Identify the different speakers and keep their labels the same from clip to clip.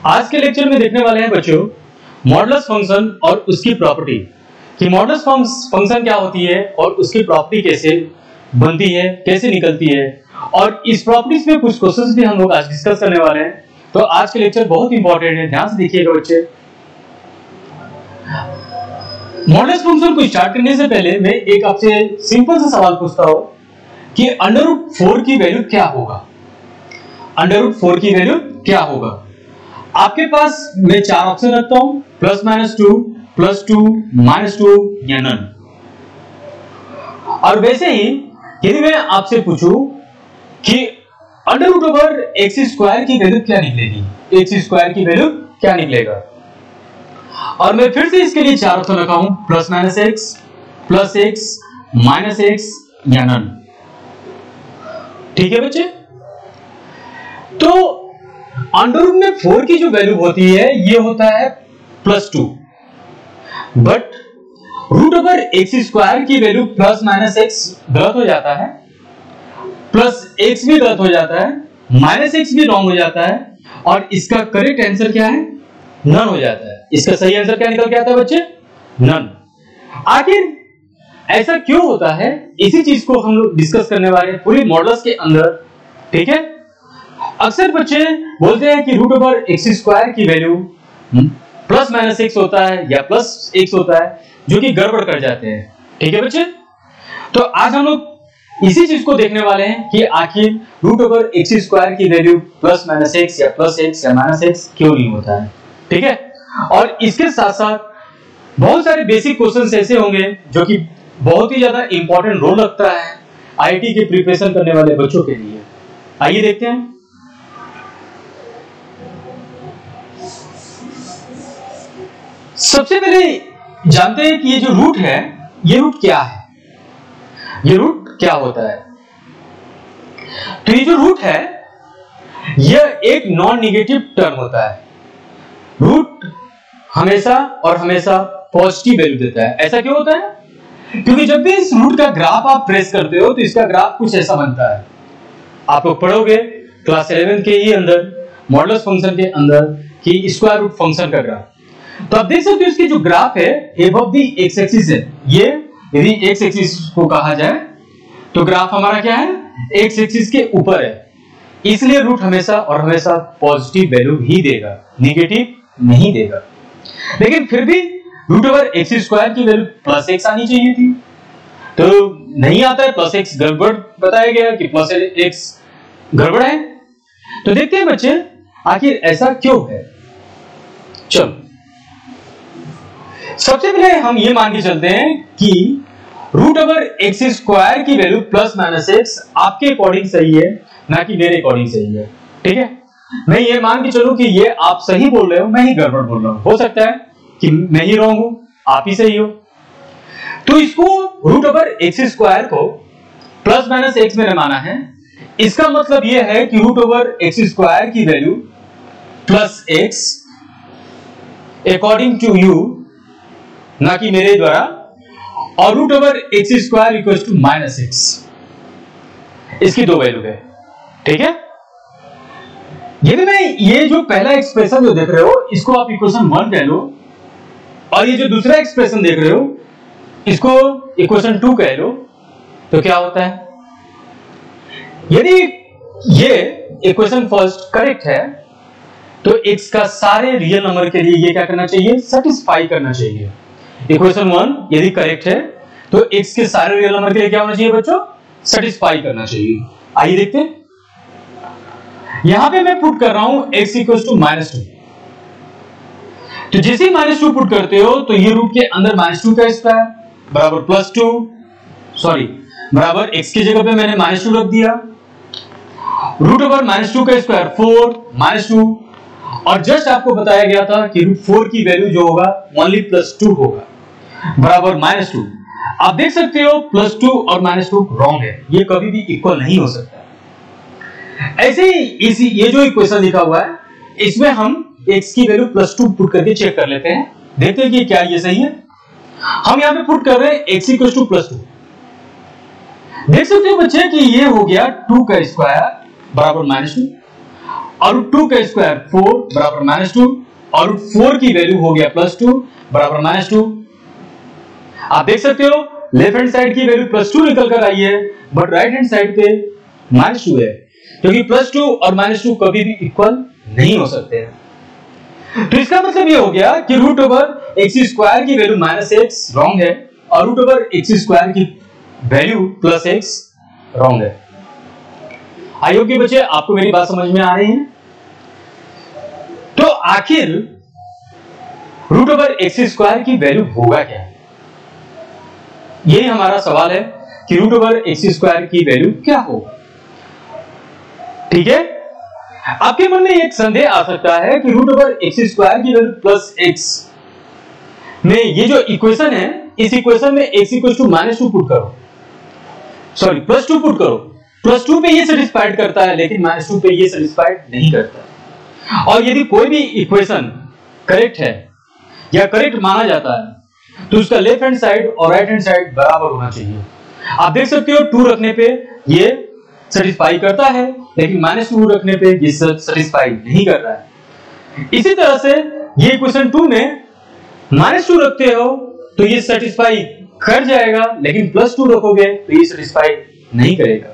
Speaker 1: आज के लेक्चर में देखने वाले हैं बच्चों मॉडुलस फंक्शन और उसकी प्रॉपर्टी कि मॉडुलस फंक्शन क्या होती है और उसकी प्रॉपर्टी कैसे बनती है, कैसे निकलती है, और इस प्रॉपर्टीज में कुछ क्वेश्चंस भी हम लोग आज डिस्कस करने वाले हैं। तो आज के लेक्चर बहुत इंपॉर्टेंट है, ध्यान से देखिएगा बच्चे। मॉडुलस फंक्शन को स्टार्ट करने से पहले मैं एक आपसे सिंपल सा सवाल पूछता हूं कि √4 की वैल्यू क्या होगा। √4 की वैल्यू क्या होगा? आपके पास मैं चार ऑप्शन रखता हूं, +-2, +2, -2 या नन। और वैसे ही यदि मैं आपसे पूछूं कि √x² की वैल्यू क्या निकलेगी, x² की वैल्यू क्या निकलेगा, और मैं फिर से इसके लिए चार ऑप्शन रखा हूं, +-x, +x, -x या नन। ठीक है बच्चे? तो √4 की जो वैल्यू होती है ये होता है +2, बट √x² की वैल्यू +-x गलत हो जाता है, +x भी गलत हो जाता है, -x भी रॉन्ग हो जाता है, और इसका करेक्ट आंसर क्या है? नन हो जाता है। इसका सही आंसर क्या निकल के आता है बच्चे? नन। आखिर ऐसा क्यों होता है, इसी चीज को हम लोग डिस्कस करने वाले हैं पूरी मॉडल्स के अंदर। ठीक है? अक्सर बच्चे बोलते हैं कि √x² की वैल्यू +-x होता है या +x होता है, जो कि गड़बड़ कर जाते हैं। ठीक है बच्चे? तो आज हम लोग इसी चीज को देखने वाले हैं कि आखिर √x² की वैल्यू +-x या +x या -x क्यों नहीं होता है। ठीक है? और इसके साथ साथ बहुत सारे बेसिक क्वेश्चंस ऐसे होंगे जो कि बहुत ही ज्यादा इंपॉर्टेंट रोल रखता है आईटी के प्रिपरेशन करने वाले बच्चों के लिए। आइए देखते हैं। सबसे पहले जानते हैं कि ये जो रूट है, ये रूट क्या है, ये रूट क्या होता है। तो ये जो रूट है यह एक नॉन नेगेटिव टर्म होता है। रूट हमेशा और हमेशा पॉजिटिव वैल्यू देता है। ऐसा क्यों होता है? क्योंकि जब भी इस रूट का ग्राफ आप ट्रेस करते हो तो इसका ग्राफ कुछ ऐसा बनता है। आप लोग पढ़ोगे क्लास 11 के ही अंदर मॉडुलस फंक्शन के अंदर कि स्क्वायर रूट फंक्शन का ग्राफ। तो आप देख सकते हो इसके जो ग्राफ है एबव द एक्स एक्सिस है। ये यदि एक्स एक्सिस को कहा जाए तो ग्राफ हमारा क्या है? एक्स एक्सिस के ऊपर है, इसलिए रूट हमेशा और हमेशा पॉजिटिव वैल्यू ही देगा, नेगेटिव नहीं देगा। लेकिन फिर भी √x² की वैल्यू +x आनी चाहिए थी, तो नहीं आता है। +x गड़बड़ बताया गया कि +x गड़बड़ है। तो देखते हैं बच्चे आखिर ऐसा क्यों है। चलो सबसे पहले हम ये मान के चलते हैं कि √x² की वैल्यू +-x आपके अकॉर्डिंग सही है, ना कि मेरे अकॉर्डिंग सही है। ठीक है? मैं ये मान के चलूं कि ये आप सही बोल रहे हो, मैं ही गड़बड़ बोल रहा हूं। हो सकता है कि मैं ही रॉन्ग हूं, आप ही सही हो। तो इसको √x² को +-x मैंने माना है। इसका मतलब यह है कि √x² की value +x according to you, ना कि मेरे द्वारा, और √x² -x, इसकी दो वैल्यू है। ठीक है? यदि मैं ये जो पहला एक्सप्रेशन जो देख रहे हो इसको आप इक्वेशन 1 कह लो, और ये जो दूसरा एक्सप्रेशन देख रहे हो इसको इक्वेशन 2 कह लो, तो क्या होता है? यदि ये इक्वेशन फर्स्ट करेक्ट है तो x का सारे रियल नंबर के लिए ये क्या करना चाहिए? सेटिस्फाई करना चाहिए। इक्वेशन 1 यदि करेक्ट है तो x के सारे रियल नंबर के लिए क्या होना चाहिए बच्चों? सेटिस्फाई करना चाहिए। आइए देखते हैं। यहां पे मैं पुट कर रहा हूं x -2। तो जैसे ही -2 पुट करते हो तो ये रूट के अंदर -2 का स्क्वायर बराबर +2, सॉरी बराबर x की जगह पे मैंने -2 रख दिया, √-2 का स्क्वायर 4 -2, और जस्ट आपको बताया गया था कि √4 की वैल्यू जो होगा ओनली +2 होगा बराबर -2। आप देख सकते हो +2 और -2 रॉन्ग है, ये कभी भी इक्वल नहीं हो सकता। ऐसे ही इसी ये जो इक्वेशन लिखा हुआ है इसमें हम x की वैल्यू +2 पुट करके चेक कर लेते हैं, देखते हैं कि क्या ये सही है। हम यहां पे पुट कर रहे हैं x = +2। देख सकते हो बच्चे कि ये हो गया 2 का स्क्वायर बराबर -2 और 2 का स्क्वायर 4 बराबर -2 और 4 की वैल्यू हो गया +2 बराबर -2। आप देख सकते हो लेफ्ट हैंड साइड की वैल्यू +2 निकल कर आई है, बट राइट हैंड साइड पे -2 है, क्योंकि +2 और -2 कभी भी इक्वल नहीं हो सकते हैं। तो इसका मतलब ये हो गया कि √x² की वैल्यू -x रॉन्ग है और √x² की वैल्यू +x रॉन्ग है। आई होप कि बच्चे आपको मेरी बात समझ में आ रही है। तो आखिर √x² की वैल्यू होगा क्या? यही हमारा सवाल है कि √x² की वैल्यू क्या होगा। ठीक है, आपके मन में एक संदेह आ सकता है कि √x² की वैल्यू +x में ये जो इक्वेशन है, इस इक्वेशन में x -2 पुट करो, सॉरी +2 पुट करो। +2 पे ये सेटिस्फाइड करता है, लेकिन -2 पे ये सेटिस्फाइड नहीं करता है। और यदि कोई भी इक्वेशन करेक्ट है या करेक्ट माना जाता है तो उसका लेफ्ट हैंड साइड और राइट हैंड साइड बराबर होना चाहिए। आप देख सकते हो 2 रखने पे ये सेटिस्फाई करता है, लेकिन -2 रखने पे ये सेटिस्फाई नहीं कर रहा है। इसी तरह से ये इक्वेशन 2 में -2 रखते हो तो ये सेटिस्फाई कर जाएगा, लेकिन +2 रखोगे तो ये सेटिस्फाई नहीं करेगा।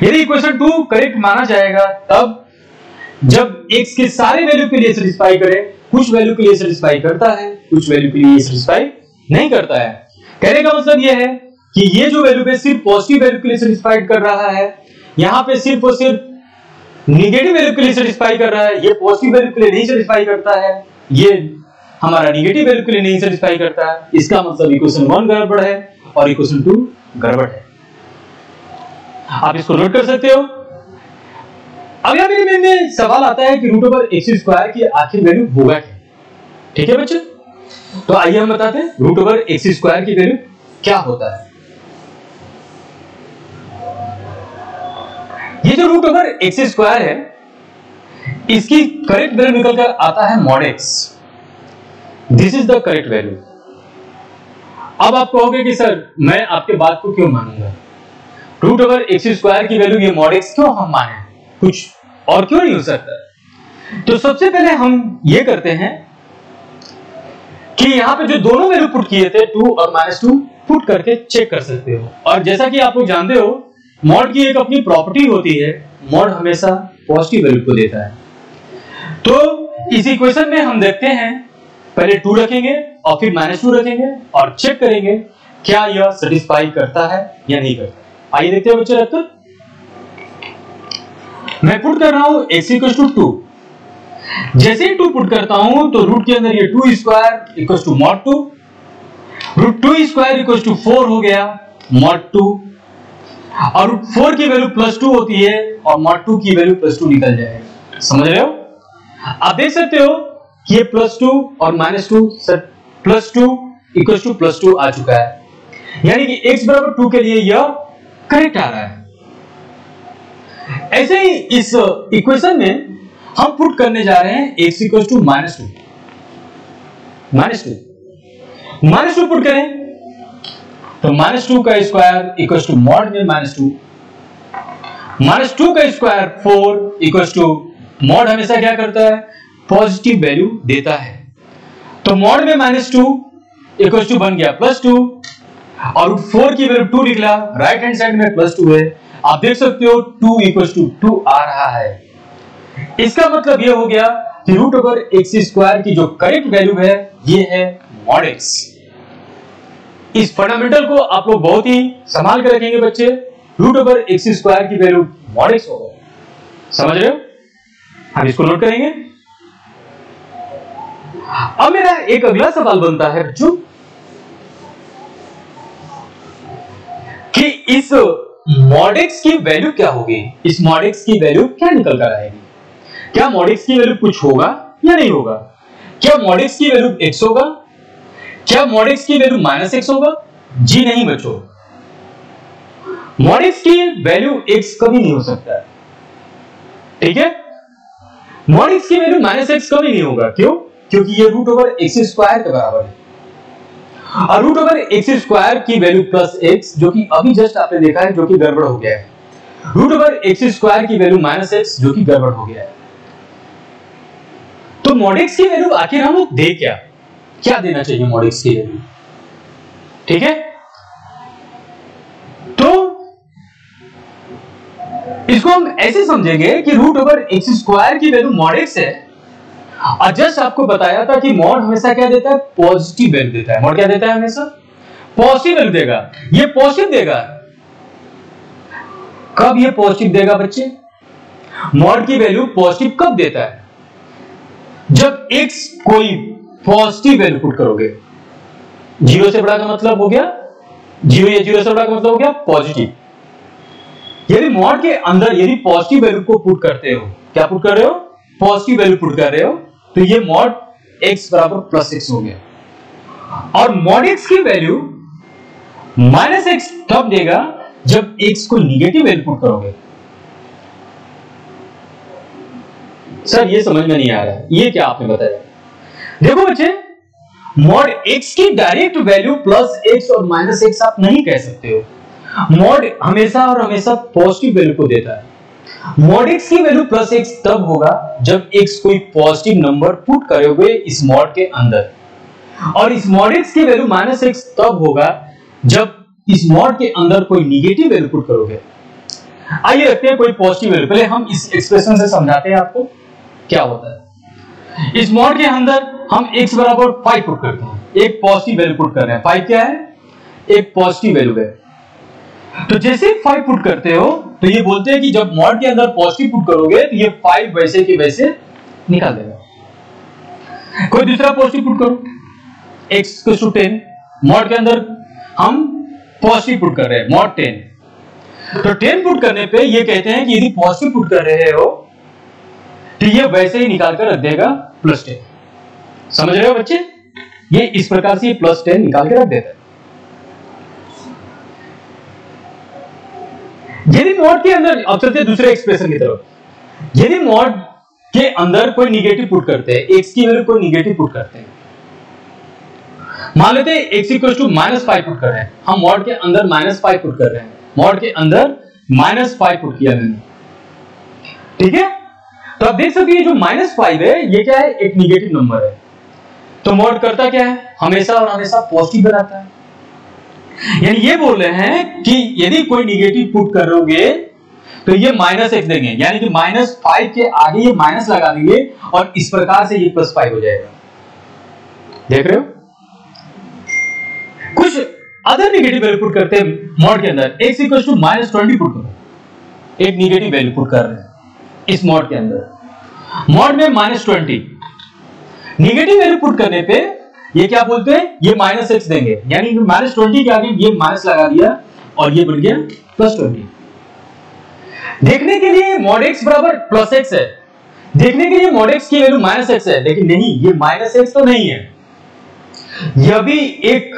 Speaker 1: यदि इक्वेशन 2 करेक्ट माना जाएगा तब जब x के सारे वैल्यू के लिए सेटिस्फाई करे, कुछ वैल्यू के लिए सेटिस्फाई करता है, कुछ वैल्यू के लिए सेटिस्फाई नहीं करता है। कहने का मतलब यह है कि ये जो वैल्यू पे सिर्फ पॉजिटिव वैल्यू के लिए सेटिस्फाइड कर रहा है, यहाँ पे सिर्फ और सिर्फ निगेटिव वैल्यू के लिए सेटिस्फाई कर रहा है, ये पॉजिटिव वैल्यू के लिए नहीं सेटिस्फाई करता है, ये हमारा निगेटिव वैल्यू के लिए नहीं सेटिस्फाई करता है। इसका मतलब इक्वेशन 1 गड़बड़ है और इक्वेशन 2 गड़बड़ है। आप इसको नोट कर सकते हो। अब यहाँ मेरे में सवाल आता है कि √x² की आखिर वैल्यू होगा क्या? ठीक है बच्चे, तो आइए हम बताते हैं √x² की वैल्यू क्या होता है। ये जो √x² है, इसकी करेक्ट वैल्यू निकलकर आता है mod(x). This is the correct value. अब आप कहोगे कि सर मैं आपके बात को क्यों मानूंगा, √x² की वैल्यू ये mod(x) क्यों हम माने, कुछ और क्यों नहीं हो सकता? तो सबसे पहले हम ये करते हैं कि यहाँ पे जो दोनों वैल्यू पुट किए थे 2 और -2 पुट करके चेक कर सकते हो। और जैसा कि आप लोग जानते हो मॉड की एक अपनी प्रॉपर्टी होती है, मॉड हमेशा पॉजिटिव वैल्यू को देता है। तो इस इक्वेशन में हम देखते हैं, पहले 2 रखेंगे और फिर -2 रखेंगे और चेक करेंगे क्या यह सेटिस्फाई करता है या नहीं करता। आइए देखते हैं बच्चे रखकर। मैं पुट कर रहा हूं x = 2। जैसे ही 2 पुट करता हूं तो रूट के अंदर ये 2² = mod 2, √2² 4 हो गया mod 2, और √4 की वैल्यू +2 होती है और mod 2 की वैल्यू +2 निकल जाएगा। समझ रहे हो? आप देख सकते हो कि ये +2 और -2 +2 = +2 आ चुका है, यानी कि x = 2 के लिए यह करेक्ट आ रहा है। ऐसे ही इस इक्वेशन में हम पुट करने जा रहे हैं x = -2 -2 पुट करें तो -2 का स्क्वायर = mod में -2, -2 का स्क्वायर 4 mod हमेशा क्या करता है, पॉजिटिव वैल्यू देता है। तो mod में -2 बन गया +2 और 4 की वैल्यू 2 निकला, राइट हैंड साइड में +2 है। आप देख सकते हो 2 = 2 आ रहा है। इसका मतलब यह हो गया कि √x² की जो करेक्ट वैल्यू है ये है mod(x). इस फंडामेंटल को आप लोग बहुत ही संभाल कर रखेंगे बच्चे, √x² की वैल्यू mod(x) होगा। समझ रहे हो? हम इसको नोट करेंगे। अब मेरा एक अगला सवाल बनता है बच्चों कि इस mod(x) की वैल्यू क्या होगी, इस mod(x) की वैल्यू क्या निकल कर आएगी। क्या mod(x) की वैल्यू कुछ होगा या नहीं होगा? क्या mod(x) की वैल्यू x होगा? क्या mod(x) की वैल्यू -x होगा? जी नहीं बच्चों, mod(x) की वैल्यू x कभी नहीं हो सकता। ठीक है, mod(x) की वैल्यू -x कभी नहीं होगा। क्यों? क्योंकि ये √x² के बराबर है। और रूट ओवर एक्स स्क्वायर की वैल्यू प्लस एक्स, जो कि अभी जस्ट आपने देखा है, जो कि गड़बड़ हो गया है। रूट ओवर एक्स स्क्वायर की वैल्यू माइनस एक्स, जो कि गड़बड़ हो गया है। तो मॉड एक्स की वैल्यू आखिर हम लोग दे क्या देना चाहिए मॉड एक्स की वैल्यू, ठीक है। तो इसको हम ऐसे समझेंगे कि रूट ओवर एक्स स्क्वायर की वैल्यू मॉड एक्स है, और जस्ट आपको बताया था कि मॉड हमेशा क्या देता है, पॉजिटिव वैल्यू देता है। मॉड क्या देता है, हमेशा पॉजिटिव वैल्यू देगा। ये पॉजिटिव देगा, कब ये पॉजिटिव देगा बच्चे, मॉड की वैल्यू पॉजिटिव कब देता है, जब x कोई पॉजिटिव वैल्यू पुट करोगे। जीरो से बड़ा का मतलब हो गया जीरो, या जीरो से बड़ा का मतलब हो गया पॉजिटिव। यदि मॉड के अंदर यदि पॉजिटिव वैल्यू को पुट करते हो, क्या पुट कर रहे हो, पॉजिटिव वैल्यू पुट कर रहे हो, तो ये मॉड x बराबर प्लस एक्स हो गया। और मॉड x की वैल्यू माइनस एक्स तब देगा जब x को निगेटिव वैल्यू पुट करोगे। सर ये समझ में नहीं आ रहा है, ये क्या आपने बताया। देखो बच्चे, मॉड x की डायरेक्ट वैल्यू प्लस x और माइनस x आप नहीं कह सकते हो। मॉड हमेशा और हमेशा पॉजिटिव वैल्यू को देता है। मॉड x की वैल्यू प्लस x तब होगा जब x कोई पॉजिटिव नंबर पुट करोगे इस मॉड के अंदर, और इस मॉड x की वैल्यू माइनस x तब होगा जब इस मॉड के अंदर कोई निगेटिव वैल्यू पुट करोगे। आइए रखते हैं कोई पॉजिटिव वैल्यू, पहले हम इस एक्सप्रेशन से समझाते हैं आपको क्या होता है। इस मॉड के अंदर हम x बराबर 5 पुट करते हैं, एक पॉजिटिव वैल्यू पुट कर रहे हैं। 5 क्या है, एक पॉजिटिव वैल्यू है। तो जैसे 5 पुट करते हो तो ये बोलते हैं कि जब मॉड के अंदर पॉजिटिव पुट करोगे तो ये 5 वैसे के वैसे निकाल देगा। कोई दूसरा पॉजिटिव पुट करो, x = 10, मॉड के अंदर हम पॉजिटिव पुट कर रहे हैं, मॉड 10। तो 10 पुट करने पे ये कहते हैं कि यदि पॉजिटिव पुट कर रहे हो तो ये वैसे ही निकाल कर रख देगा +10। समझ रहे हो बच्चे, ये इस प्रकार से +10 निकाल के रख देता है। यदि मॉड के अंदर, अब चलते हैं दूसरे एक्सप्रेशन की तरफ। यदि मॉड के अंदर कोई निगेटिव पुट करते हैं, x की वैल्यू कोई निगेटिव पुट करते हैं, मान लेते हैं x = -5 पुट कर रहे हैं, हम मॉड के अंदर -5 पुट कर रहे हैं, मॉड के अंदर -5 पुट किया मैंने, ठीक है। तो आप देख सकते हैं जो -5 है ये क्या है, एक निगेटिव नंबर है। तो मॉड करता क्या है, हमेशा और हमेशा पॉजिटिव बनाता है। यानी ये बोल रहे हैं कि यदि कोई निगेटिव पुट करोगे तो ये -x देंगे, यानी कि -5 के आगे ये माइनस लगा देंगे और इस प्रकार से ये +5 हो जाएगा। देख रहे हो, कुछ अदर निगेटिव वैल्यू पुट करते हैं मॉड के अंदर, x = -20 पुट करो, एक निगेटिव वैल्यू पुट कर रहे हैं इस मॉड के अंदर। मॉड में -20 निगेटिव वैल्यू पुट करने पे ये क्या बोलते हैं, ये -x देंगे, यानी कि -20 के आगे ये माइनस लगा दिया और ये बन गया +20। देखने के लिए मॉड x बराबर +x है, देखने के लिए मॉड x की वैल्यू -x है, लेकिन नहीं, ये -x तो नहीं है, यह भी एक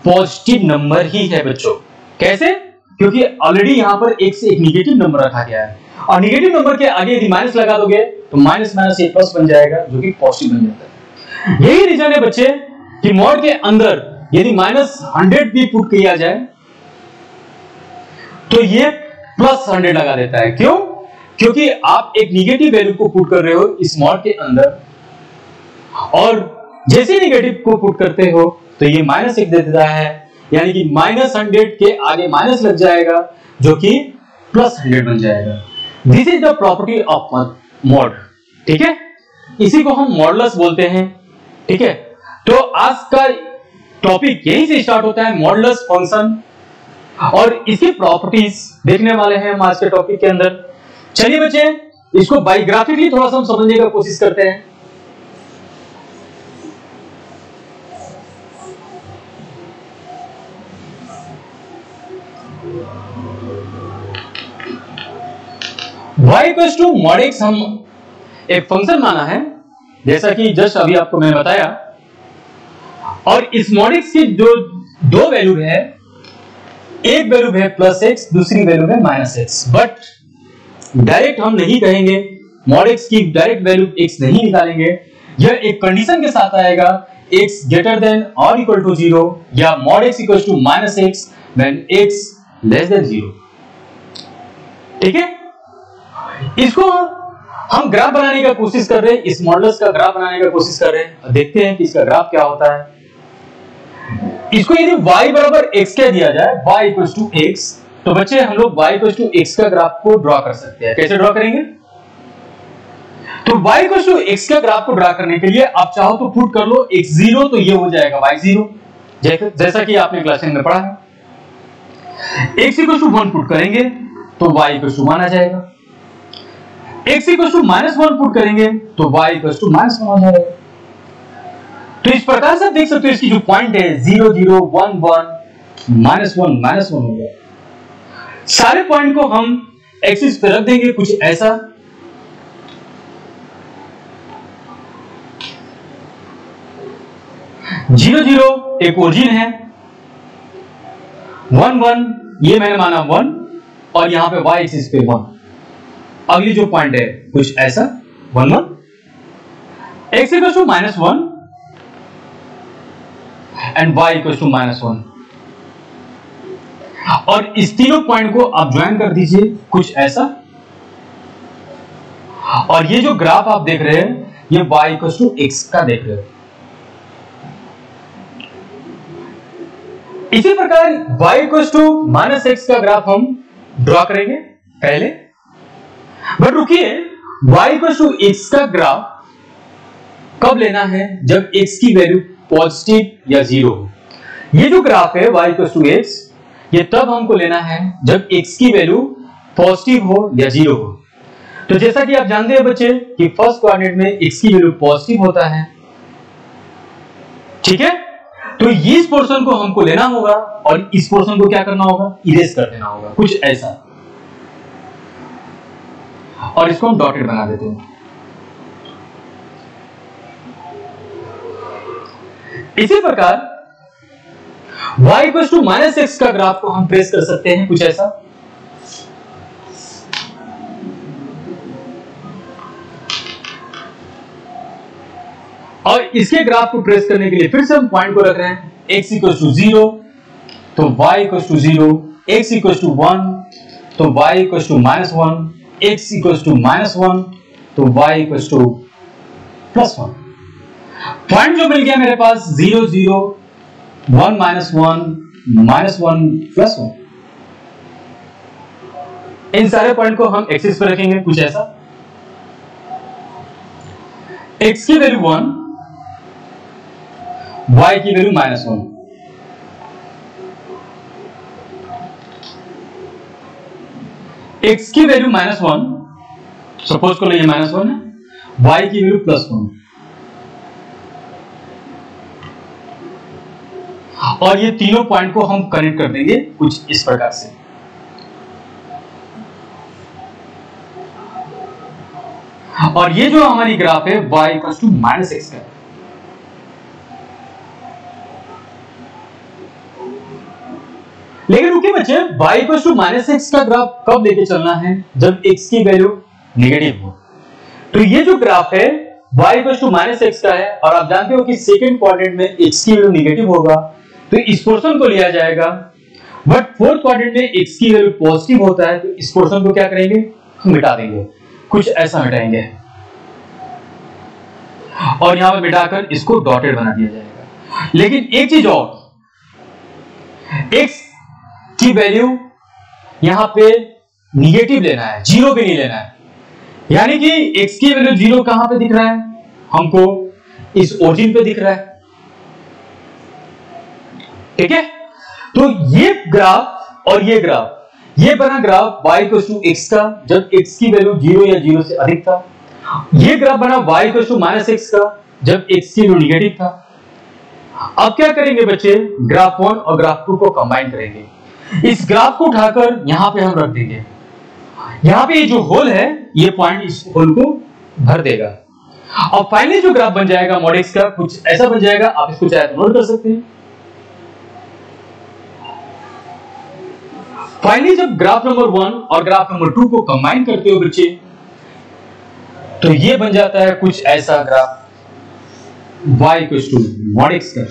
Speaker 1: पॉजिटिव नंबर ही है बच्चों। कैसे, क्योंकि ऑलरेडी यहां पर x से एक निगेटिव नंबर रखा गया है, और निगेटिव नंबर के आगे यदि माइनस लगा दोगे तो माइनस माइनस ये प्लस बन जाएगा, जो कि पॉजिटिव बन जाता है। यही रीजन है बच्चे कि मॉड के अंदर यदि -100 भी पुट किया जाए तो ये +100 लगा देता है। क्यों, क्योंकि आप एक निगेटिव वैल्यू को पुट कर रहे हो इस मॉड के अंदर, और जैसे निगेटिव को पुट करते हो तो ये -1 दे देता है, यानी कि -100 के आगे माइनस लग जाएगा, जो कि +100 बन जाएगा। This is the property of mod, ठीक है, इसी को हम मॉडुलस बोलते हैं, ठीक है। तो आज का टॉपिक यहीं से स्टार्ट होता है, मॉडुलस फंक्शन, और इसकी प्रॉपर्टीज देखने वाले हैं हम आज के टॉपिक के अंदर। चलिए बच्चे, इसको बायोग्राफिकली थोड़ा सा हम समझने की कोशिश करते हैं। y = mod x हम एक फंक्शन माना है, जैसा कि जस्ट अभी आपको मैंने बताया, और इस mod x की जो दो वैल्यू है, एक वैल्यू है +x, दूसरी वैल्यू है -x, बट डायरेक्ट हम नहीं कहेंगे, mod x की डायरेक्ट वैल्यू x नहीं निकालेंगे। यह एक कंडीशन के साथ आएगा x greater than or equal to 0 या mod x equals to minus x when x less than 0। ठीक है, इसको हम ग्राफ बनाने का कोशिश कर रहे हैं, इस मॉडल्स का ग्राफ बनाने का कोशिश कर रहे हैं। देखते हैं कि इसका ग्राफ क्या होता है। इसको यदि y बराबर x क्या दिया जाए, y इक्वल टू x, तो बच्चे हम लोग y इक्वल टू x का ग्राफ को ड्रॉ कर सकते हैं। कैसे ड्रॉ करेंगे? तो y इक्वल टू x का ग्राफ को ड्रॉ करने के लिए आप चाहो तो पुट कर लो x0, तो ये हो जाएगा y0, जैसा कि आपने क्लास 10 में पढ़ा है। x इक्वल टू 1 पुट करेंगे तो y इक्वल टू 1 आ जाएगा। x इक्वल टू -1 पुट करेंगे तो y इक्वल टू -1 आ जाएगा। तो इस प्रकार से आप देख सकते हो इसकी जो पॉइंट है 0 0 1 1 -1 हो गया। सारे पॉइंट को हम एक्सिस पे रख देंगे कुछ ऐसा। जीरो जीरो एक ओरिजिन है, 1 1 ये मैंने माना 1 और यहां पे y एक्सिस पे 1। अगली जो पॉइंट है कुछ ऐसा 1 1, x equal to -1 and y equal to -1, और इस तीनों पॉइंट को आप ज्वाइन कर दीजिए कुछ ऐसा। और ये जो ग्राफ आप देख रहे हैं ये y इक्वल टू x का देख रहे हो। इसी प्रकार y इक्वल टू -x का ग्राफ हम ड्रॉ करेंगे पहले, बट रुकिए, y इक्वल टू x का ग्राफ कब लेना है? जब x की वैल्यू पॉजिटिव या 0 हो। ये जो ग्राफ है y इक्वल टू x, ये तब हमको लेना है जब x की वैल्यू पॉजिटिव हो या 0 हो। तो जैसा कि आप जानते हैं बच्चे कि फर्स्ट कोऑर्डिनेट में x की वैल्यू पॉजिटिव होता है, ठीक है। तो इस पोर्शन को हमको लेना होगा और इस पोर्शन को क्या करना होगा? इरेज कर देना होगा कुछ ऐसा, और इसको हम डॉटेड बना देते हैं। इसी प्रकार y इक्वल टू -x का ग्राफ को हम ट्रेस कर सकते हैं कुछ ऐसा। और इसके ग्राफ को ट्रेस करने के लिए फिर से हम पॉइंट को रख रहे हैं, x इक्वल टू 0 तो y equal to 0, x equal to 1 तो y equal to -1, x equal to -1 तो y इक्वल टू +1। पॉइंट जो मिल गया मेरे पास 0 0 1 -1 +1। इन सारे पॉइंट को हम एक्सिस पर रखेंगे कुछ ऐसा। x की वैल्यू 1, y की वैल्यू -1। x की वैल्यू -1, सपोज को ये -1 है, y की वैल्यू +1, और ये तीनों पॉइंट को हम कनेक्ट कर देंगे कुछ इस प्रकार से। और ये जो हमारी ग्राफ है y इक्वल टू -x का। लेकिन रुकिए बच्चे, y इक्वल टू -x का ग्राफ कब लेके चलना है? जब x की वैल्यू नेगेटिव हो। तो ये जो ग्राफ है y इक्वल टू -x का है, और आप जानते हो कि सेकंड क्वाड्रेंट में x की वैल्यू नेगेटिव होगा तो इस पोर्शन को लिया जाएगा, बट फोर्थ क्वाड्रेंट में x की वैल्यू पॉजिटिव होता है तो इस पोर्शन को क्या करेंगे? हम मिटा देंगे कुछ ऐसा, मिटाएंगे और यहां पर मिटाकर इसको डॉटेड बना दिया जाएगा। लेकिन एक चीज और, x की वैल्यू यहां पे निगेटिव लेना है, 0 भी नहीं लेना है। यानी कि x की वैल्यू 0 कहां पे दिख रहा है? हमको इस ओरिजिन पे दिख रहा है, ठीक है। तो ये ग्राफ और ये ग्राफ, ये बना graph y equal to x का जब x की वैल्यू 0 या 0 से अधिक था। ये ग्राफ बना y इक्वल टू -x का जब x की वैल्यू निगेटिव था। अब क्या करेंगे बच्चे? ग्राफ 1 और ग्राफ 2 को कंबाइन करेंगे। इस ग्राफ को उठाकर यहां पे हम रख देंगे। यहां पे ये जो होल है, ये पॉइंट इस होल को भर देगा, और फाइनली जो ग्राफ बन जाएगा मॉड x का कुछ ऐसा बन जाएगा। आप इसको चाहे तो नोट कर सकते हैं। फाइनली जब ग्राफ नंबर 1 और ग्राफ नंबर 2 को कंबाइन करते हो बच्चे, तो ये बन जाता है कुछ ऐसा graph. y equals to mod x का।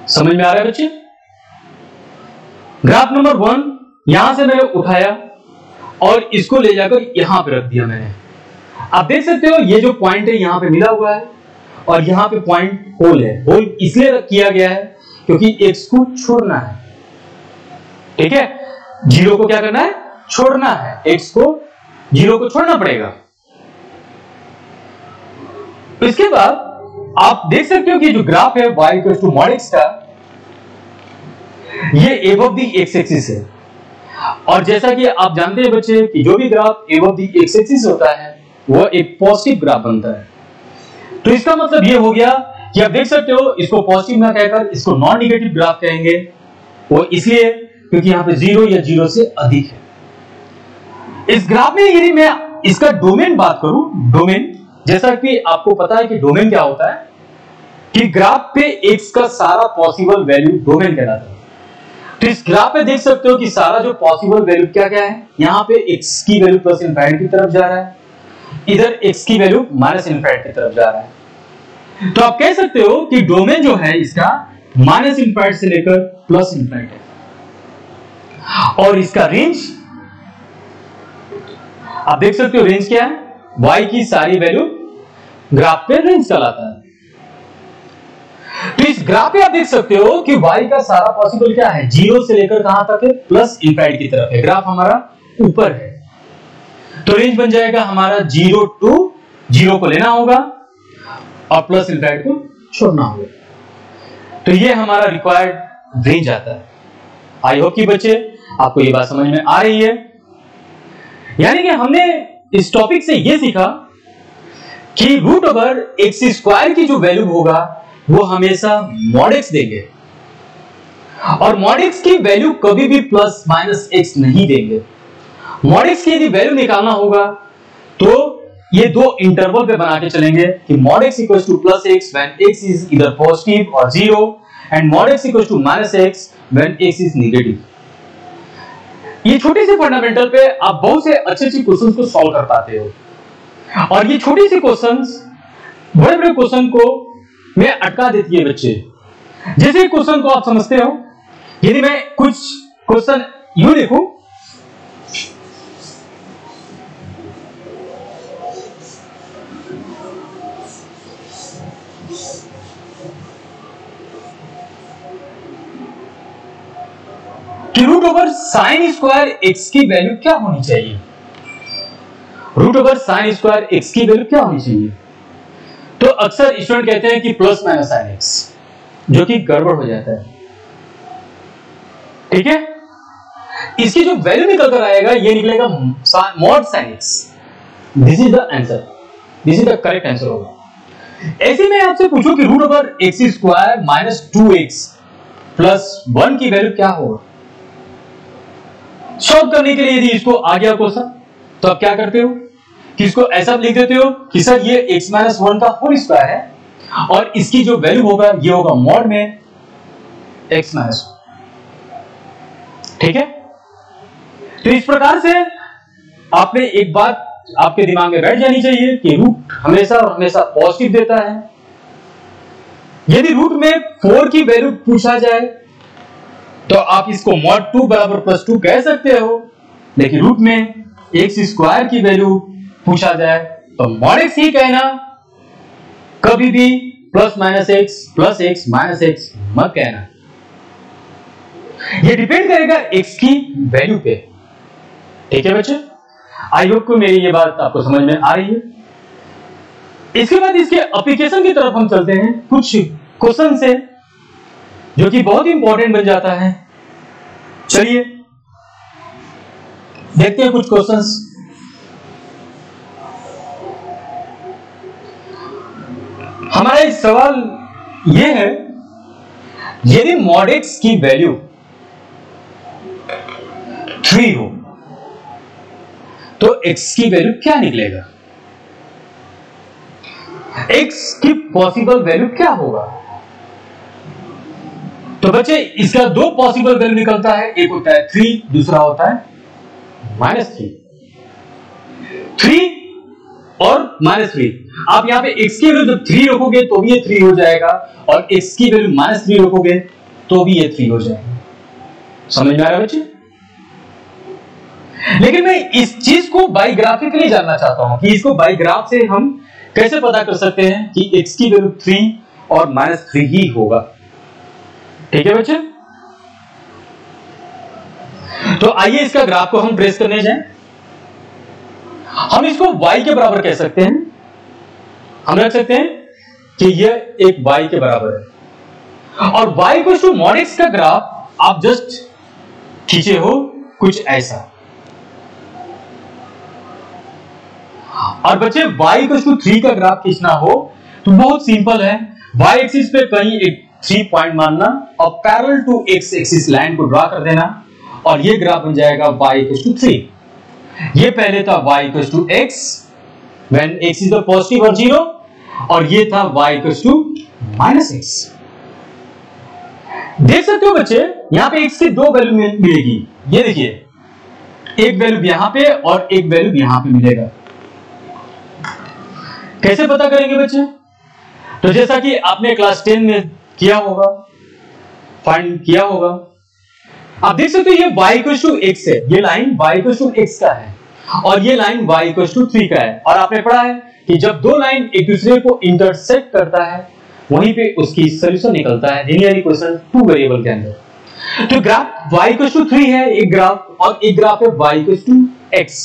Speaker 1: समझ में आ रहा है बच्चे? ग्राफ नंबर 1 यहां से मैंने उठाया और इसको ले जाकर यहां पे रख दिया मैंने। आप देख सकते हो ये जो पॉइंट है यहां पे मिला हुआ है और यहां पे पॉइंट होल है। होल इसलिए किया गया है क्योंकि x को छोड़ना है, ठीक है? 0 को क्या करना है? छोड़ना है। x को 0 को छोड़ना पड़ेगा। इसके बाद आप देख सकते हो कि जो ग्राफ है y equal to mod x का, ये एबव दी एक्स एक्सिस है। और जैसा कि आप जानते हैं बच्चे कि जो भी ग्राफ एबव दी एक्स एक्सिस होता है वो एक पॉजिटिव ग्राफ बनता है। तो इसका मतलब ये हो गया कि आप देख सकते हो इसको पॉजिटिव ना कहकर इसको नॉन नेगेटिव ग्राफ कहेंगे। वो इसलिए क्योंकि यहां पे 0 या 0 से अधिक है। इस ग्राफ में यदि मैं इसका डोमेन बात करूं, डोमेन जैसा कि आपको पता है कि डोमेन क्या होता है कि ग्राफ पे x का सारा पॉसिबल वैल्यू डोमेन कहलाता है। तो इस ग्राफ पे देख सकते हो कि सारा जो पॉसिबल वैल्यू क्या क्या है, यहां पे x की वैल्यू प्लस इनफाइनाइट की तरफ जा रहा है, इधर x की वैल्यू माइनस इनफाइनाइट की तरफ जा रहा है। तो आप कह सकते हो कि डोमेन जो है इसका माइनस इनफाइनाइट से लेकर प्लस इनफाइनाइट है। और इसका रेंज आप देख सकते हो, रेंज क्या है? y की सारी वैल्यू ग्राफ पे रेंज कहलाता है। तो इस ग्राफ पे आप देख सकते हो कि y का सारा पॉसिबल क्या है? 0 से लेकर कहां तक है? प्लस इनफाइनाइट की तरफ है। ग्राफ हमारा ऊपर है तो रेंज बन जाएगा हमारा 0 टू 0 को लेना होगा और प्लस इनफाइनाइट को छोड़ना होगा। तो ये हमारा रिक्वायर्ड रेंज आता है। आई होप कि बच्चे आपको ये बात समझ में आ रही है। यानी कि हमने इस टॉपिक से ये सीखा कि रूट ओवर एक्स स्क्वायर की जो वैल्यू होगा वो हमेशा मॉड एक्स देंगे और मॉड एक्स की वैल्यू कभी भी प्लस माइनस एक्स नहीं देंगे। मॉड एक्स की यदि वैल्यू निकालना होगा तो ये दो इंटरवल पे बना के चलेंगे कि mod x equals to plus x when x is either positive और 0 and mod x equals to minus x when x is negative. ये छोटे से फंडामेंटल पे आप बहुत से अच्छे क्वेश्चंस को सॉल्व कर पाते हो और ये छोटी सी क्वेश्चंस बड़े बड़े क्वेश्चन को में अटका देती है बच्चे। जैसे क्वेश्चन को आप समझते हो, यदि मैं कुछ क्वेश्चन यूं लिखूं कि root over sine square x की वैल्यू क्या होनी चाहिए? Root over sine square x की वैल्यू क्या होनी चाहिए? तो अक्सर स्टूडेंट कहते हैं कि प्लस माइनस साइन एक्स, जो कि गड़बड़ हो जाता है। ठीक है, इसकी जो वैल्यू निकल कर आएगा ये निकलेगा mod sine x. This is the answer, this is the correct answer होगा। ऐसे में आपसे पूछूं कि root over x square minus 2x plus 1 की वैल्यू क्या होगा? सॉल्व करने के लिए यदि इसको आ गया क्वेश्चन तो आप क्या करते हो कि इसको ऐसा लिख देते हो कि सर ये x माइनस 1 का होल स्क्वायर है और इसकी जो वैल्यू होगा ये होगा मॉड में x माइनस 1। ठीक है, तो इस प्रकार से आपने एक बात आपके दिमाग में बैठ जानी चाहिए कि रूट हमेशा और हमेशा पॉजिटिव देता है। यदि रूट में 4 की वैल्यू पूछा जाए तो आप इसको मॉड 2 बराबर प्लस 2 कह सकते हो, लेकिन रूट में एक्स स्क्वायर की वैल्यू पूछा जाए तो मॉड एक्स ही कहना, कभी भी प्लस एक्स माइनस एक्स मत कहना। ये डिपेंड करेगा एक्स की वैल्यू पे। ठीक है बच्चे, आई होप को मेरी ये बात आपको समझ में आ रही है। इसके बाद इसके एप्लीकेशन की तरफ हम चलते हैं। कुछ क्वेश्चन से जो कि बहुत ही इंपॉर्टेंट बन जाता है। चलिए देखते हैं कुछ क्वेश्चंस। हमारा इस सवाल यह है, यदि मॉड एक्स की वैल्यू 3 हो तो x की वैल्यू क्या निकलेगा? x की पॉसिबल वैल्यू क्या होगा? तो बच्चे इसका दो पॉसिबल वैल्यू निकलता है, एक होता है 3, दूसरा होता है -3। 3 और -3। आप यहाँ पे x की वैल्यू जब 3 रखोगे तो भी ये 3 हो जाएगा, और x की वैल्यू -3 रखोगे तो भी ये 3 हो जाएगा। समझ में आ रहा है बच्चे? लेकिन मैं इस चीज को बाई ग्राफिकली जानना चाहता हूं कि इसको बाई ग्राफ से हम कैसे पता कर सकते हैं कि x की वैल्यू 3 और -3 ही होगा। ठीक है बच्चे? तो आइए इसका ग्राफ को हम ट्रेस करने जाएं। हम इसको y के बराबर कह सकते हैं। हम रख सकते हैं कि यह एक y के बराबर है, और y को टू mod x का ग्राफ आप जस्ट खींचे हो कुछ ऐसा। और बच्चे y को टू 3 का ग्राफ खींचना हो तो बहुत सिंपल है। y एक्सिस पे कहीं एक 3 पॉइंट मानना और parallel to x axis line को ड्रा कर देना, और ये ग्राफ बन जाएगा y इक्वल टू 3। ये पहले था y equal to x when x is the positive और 0, और ये था y इक्वल टू -x। देख सकते हो बच्चे, यहां पे x की दो वैल्यू मिलेगी। ये देखिए, एक वैल्यू यहां पे और एक वैल्यू यहां पे मिलेगा। कैसे पता करेंगे बच्चे? तो जैसा कि आपने क्लास 10 में किया होगा, फाइंड किया होगा, आप देख सकते हो ये y इक्वल टू x है, ये line y equal to x का है, और ये लाइन y इक्वल टू 3 का है। और आपने पढ़ा है कि जब दो लाइन एक दूसरे को इंटरसेक्ट करता है वहीं पे उसकी सॉल्यूशन निकलता है लीनियर इक्वेशन 2 वेरिएबल के अंदर। तो ग्राफ y इक्वल टू 3 है एक ग्राफ, और एक ग्राफ है y इक्वल टू x।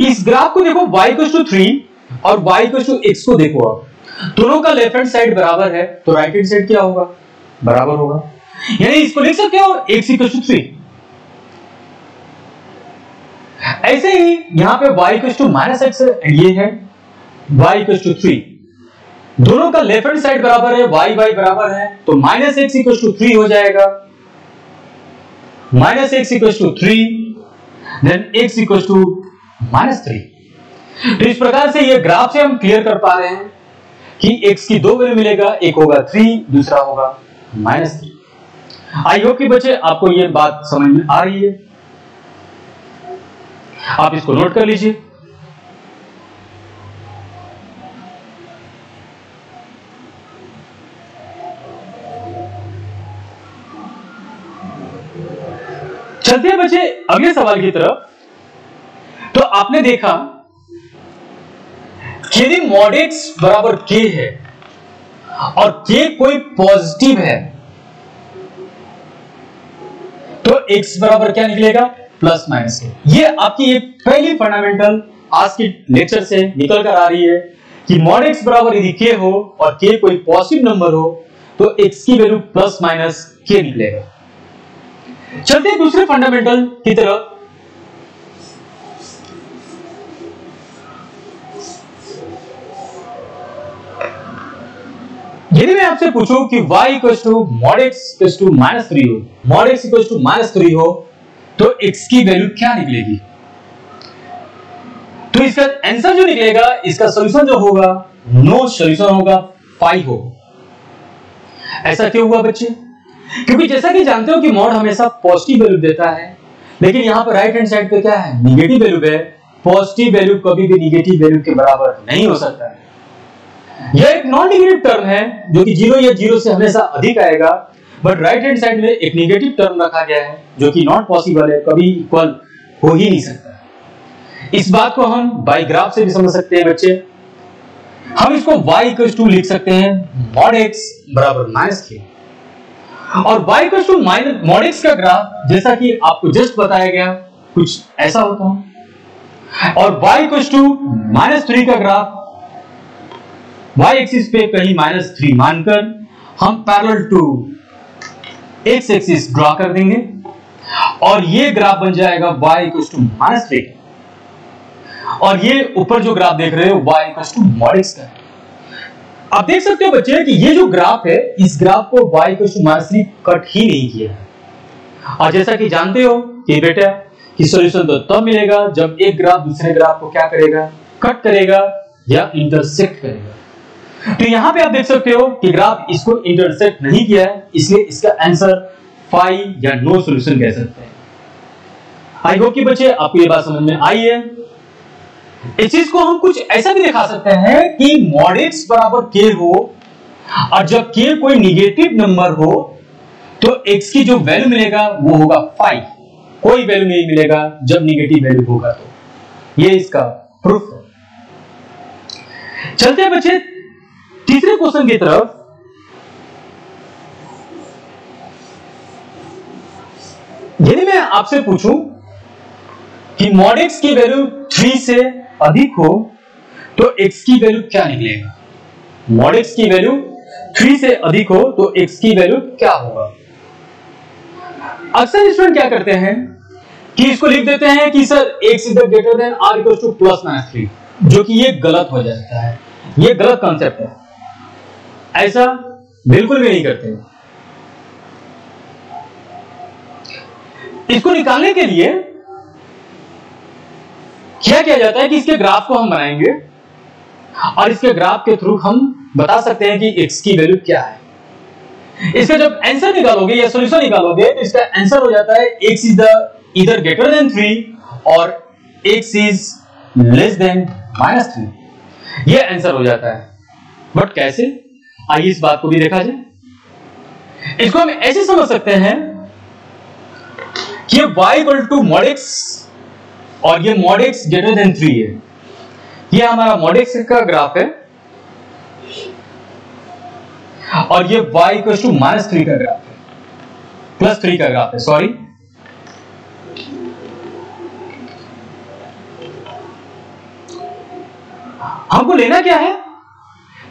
Speaker 1: इस ग्राफ को देखो, y इक्वल टू 3 और y इक्वल टू x को देखो, आप दोनों का लेफ्ट हैंड साइड बराबर है तो राइट हैंड साइड क्या होगा? बराबर होगा। यानी इसको लिख सकते हो x इक्वल टू 3। ऐसे ही यहां पे y इक्वल टू -x है, ये है y इक्वल टू 3। दोनों का लेफ्ट हैंड साइड बराबर है, y बराबर है, तो -x इक्वल टू 3 हो जाएगा। -x equal to 3 then x equal to -3। तो इस प्रकार से ये ग्राफ से हम क्लियर कर पा रहे हैं कि x की दो वैल्यू मिलेगा, एक होगा 3, दूसरा होगा -3। आई होप कि बच्चे आपको ये बात समझ में आ रही है। आप इसको नोट कर लीजिए। चलते हैं बच्चे अगले सवाल की तरफ। तो आपने देखा कि यदि mod x बराबर k है और k कोई पॉजिटिव है तो x बराबर क्या निकलेगा? प्लस माइनस के। ये आपकी एक पहली फंडामेंटल आज के लेक्चर से निकल कर आ रही है कि mod x बराबर यदि k हो और k कोई पॉजिटिव नंबर हो तो x की वैल्यू प्लस माइनस k निकलेगा। चलते हैं दूसरे फंडामेंटल की तरफ। यदि मैं आपसे पूछूं कि y equal to mod x equal to -3 हो, mod x इक्वल टू -3 हो तो x की वैल्यू क्या निकलेगी? तो इसका आंसर जो निकलेगा, इसका सॉल्यूशन जो होगा, नो सॉल्यूशन होगा, 5 होगा। ऐसा क्यों हुआ बच्चे? क्योंकि जैसा कि जानते हो कि मॉड हमेशा पॉजिटिव वैल्यू देता है, लेकिन यहां पर राइट हैंड साइड पे क्या है? निगेटिव वैल्यू है। पॉजिटिव वैल्यू कभी भी निगेटिव वैल्यू के बराबर नहीं हो सकता है। यह एक नॉन नेगेटिव टर्म है जो कि 0 या 0 से हमेशा अधिक आएगा, बट राइट हैंड साइड में एक नेगेटिव टर्म रखा गया है जो कि नॉट पॉसिबल है, कभी इक्वल हो ही नहीं सकता। इस बात को हम बाई ग्राफ से भी समझ सकते हैं बच्चे। हम इसको y इक्वल टू लिख सकते हैं mod x बराबर -k, और y equal to mod x का ग्राफ जैसा कि आपको जस्ट बताया गया कुछ ऐसा होता है, और y इक्वल टू -3 का ग्राफ y एक्सिस पे कहीं -3 मानकर हम parallel to x axis draw कर देंगे, और ये ग्राफ बन जाएगा y इक्वल टू -3, और ये ऊपर जो ग्राफ देख रहे हो y equal to mod x का। आप देख सकते हो बच्चे कि ये जो ग्राफ है, इस ग्राफ को y इक्वल टू -3 कट ही नहीं किया है। और जैसा कि जानते हो कि बेटा कि सॉल्यूशन तो तब मिलेगा जब एक ग्राफ दूसरे ग्राफ को क्या करेगा? कट करेगा या इंटरसेक्ट करेगा। तो यहां पे आप देख सकते हो कि ग्राफ इसको इंटरसेक्ट नहीं किया है, इसलिए इसका आंसर 5 या नो सॉल्यूशन कह सकते हैं। आई होप कि बच्चे आपको ये बात समझ में आई है। इस चीज को हम कुछ ऐसा भी दिखा सकते हैं कि mod x बराबर k हो, और जब k कोई निगेटिव नंबर हो तो x की जो वैल्यू मिलेगा वो होगा 5, कोई वैल्यू नहीं मिलेगा जब निगेटिव वैल्यू होगा। तो ये इसका प्रूफ है। चलते हैं बच्चे तीसरे क्वेश्चन की तरफ। यदि मैं आपसे पूछूं कि mod x की वैल्यू 3 से अधिक हो तो x की वैल्यू क्या निकलेगा? mod x की वैल्यू 3 से अधिक हो तो x की वैल्यू क्या होगा? अक्सर स्टूडेंट क्या करते हैं कि इसको लिख देते हैं कि sir x is greater than r equal two plus minus 3, जो कि ये गलत हो जाता है। ये गलत कॉन्सेप्ट है, ऐसा बिल्कुल भी नहीं करते। इसको निकालने के लिए क्या किया जाता है कि इसके ग्राफ को हम बनाएंगे और इसके ग्राफ के थ्रू हम बता सकते हैं कि x की वैल्यू क्या है। इसका जब आंसर निकालोगे या सॉल्यूशन निकालोगे तो इसका आंसर हो जाता है x is the either greater than 3 और x इज लेस देन -3। ये आंसर हो जाता है। बट कैसे? आइए इस बात को भी देखा जाए। इसको हम ऐसे समझ सकते हैं कि ये y equal to mod x और ये mod x ग्रेटर देन 3 है। ये हमारा mod x का ग्राफ है और ये y इक्वल टू -3 का ग्राफ है, +3 का ग्राफ है, सॉरी। हमको लेना क्या है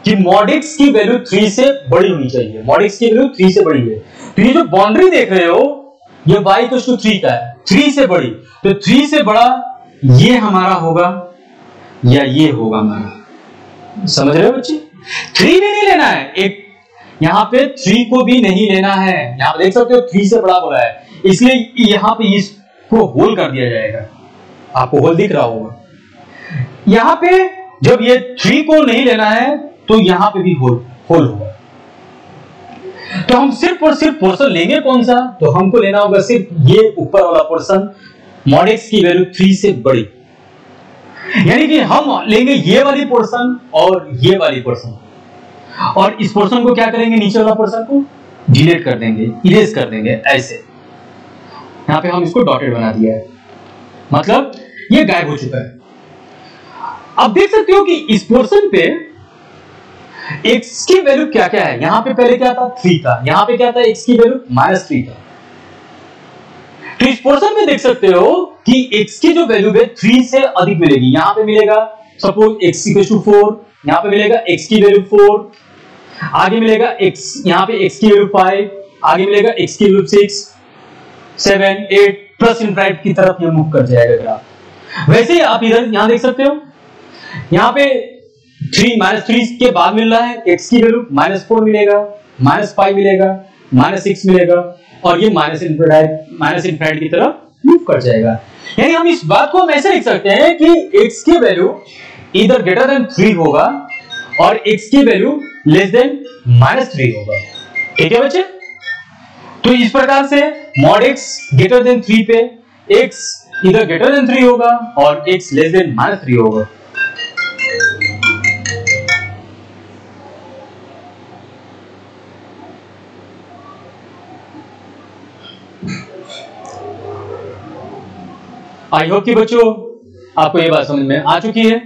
Speaker 1: कि mod x की वैल्यू 3 से बड़ी होनी चाहिए। mod x की वैल्यू 3 से बड़ी है, तो ये जो बाउंड्री देख रहे हो ये y इक्वल टू 3 का है, 3 से बड़ी, तो 3 से बड़ा ये हमारा होगा या ये होगा हमारा। समझ रहे हो बच्चे? 3 भी नहीं लेना है, एक यहां पे 3 को भी नहीं लेना है। यहां पे देख सकते हो 3 से बड़ा बोला है, इसलिए यहां पे इसको होल कर दिया जाएगा। आपको होल दिख रहा होगा। यहां पे जब ये 3 को नहीं लेना है तो यहां पे भी होल होगा। तो हम सिर्फ और सिर्फ पोर्शन लेंगे कौन सा? तो हमको लेना होगा सिर्फ ये ऊपर वाला पोर्शन, mod x की वैल्यू 3 से बड़ी। यानी कि हम लेंगे ये वाली पोर्शन और ये वाली पोर्शन, और इस पोर्शन को क्या करेंगे, नीचे वाला पोर्शन को डिलीट कर देंगे, इरेज कर देंगे ऐसे। यहां पे हम इसको डॉटेड बना दिया है, मतलब ये गायब हो चुका है। अब देख सकते हो कि इस पोर्शन पे x की वैल्यू क्या क्या है। यहां पे पहले क्या था, 3 था, यहां पे क्या था, x की वैल्यू -3 था। तो इस पोर्शन में देख सकते हो कि x की जो वैल्यू है 3 से अधिक मिलेगी। यहां पे मिलेगा सपोज x इक्वल टू 4, यहां पे मिलेगा x की वैल्यू 4, आगे मिलेगा x, यहां पे x की वैल्यू 5, आगे मिलेगा x की वैल्यू 6, 7, 8 प्लस इनफाइनाइट की तरफ ये मूव कर जाएगा ग्राफ। वैसे ही आप इधर यहां देख सकते हो, यहां पे 3 के बाद मिल रहा है x की वैल्यू -4 मिलेगा, -5 मिलेगा, -6 मिलेगा, और ये माइनस इनफाइनाइट की तरफ मूव कर जाएगा। यानी हम इस बात को हम ऐसे लिख सकते हैं कि x की वैल्यू इधर ग्रेटर देन 3 होगा और x की वैल्यू लेस देन -3 होगा। ठीक है बच्चे? तो इस प्रकार से mod x ग्रेटर देन 3 पे x इधर ग्रेटर देन 3 होगा और x लेस देन -3 होगा। आई होप कि बच्चों आपको ये बात समझ में आ चुकी है।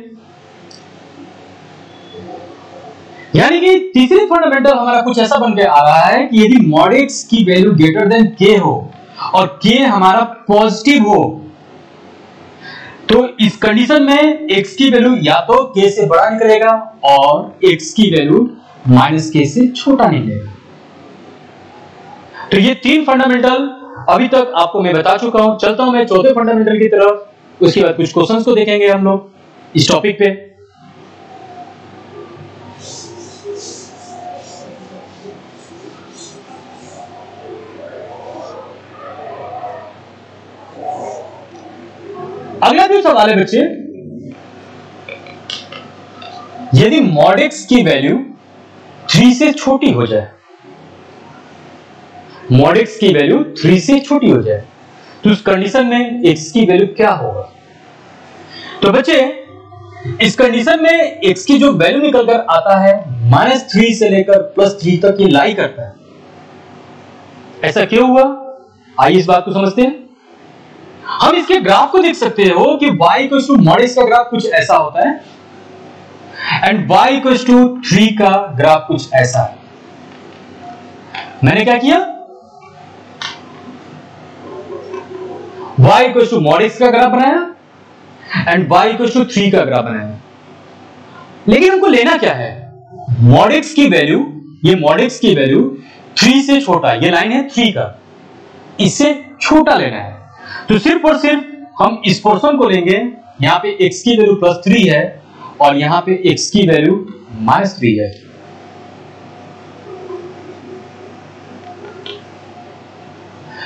Speaker 1: यानी कि तीसरी फंडामेंटल हमारा कुछ ऐसा बन के आ रहा है कि यदि mod x की वैल्यू ग्रेटर देन k हो और k हमारा पॉजिटिव हो तो इस कंडीशन में x की वैल्यू या तो k से बड़ा निकलेगा और x की वैल्यू -k से छोटा निकलेगा। तो ये 3 फंडामेंटल अभी तक आपको मैं बता चुका हूं। चलता हूं मैं चौथे फंडामेंटल की तरफ, उसके बाद कुछ क्वेश्चंस को देखेंगे हम लोग इस टॉपिक पे। अगला जो सवाल है बच्चे, यदि mod x की वैल्यू 3 से छोटी हो जाए, mod x की वैल्यू 3 से छोटी हो जाए तो उस कंडीशन में x की वैल्यू क्या होगा? तो बच्चे इस कंडीशन में x की जो वैल्यू निकल कर आता है -3 से लेकर +3 तक ये लाई करता है। ऐसा क्यों हुआ, आइए इस बात को समझते हैं। हम इसके ग्राफ को देख सकते हो कि y = mod x का ग्राफ कुछ ऐसा होता है एंड y = 3 का ग्राफ कुछ ऐसा है। मैंने क्या किया, y = mod x का ग्राफ बनाया एंड y = 3 का ग्राफ बनाया। लेकिन हमको लेना क्या है, mod x की वैल्यू, ये mod x की वैल्यू 3 से छोटा, ये लाइन है 3 का, इससे छोटा लेना है। तो सिर्फ और सिर्फ हम इस पोर्शन को लेंगे, यहां पे x की वैल्यू +3 है और यहां पे x की वैल्यू -3 है।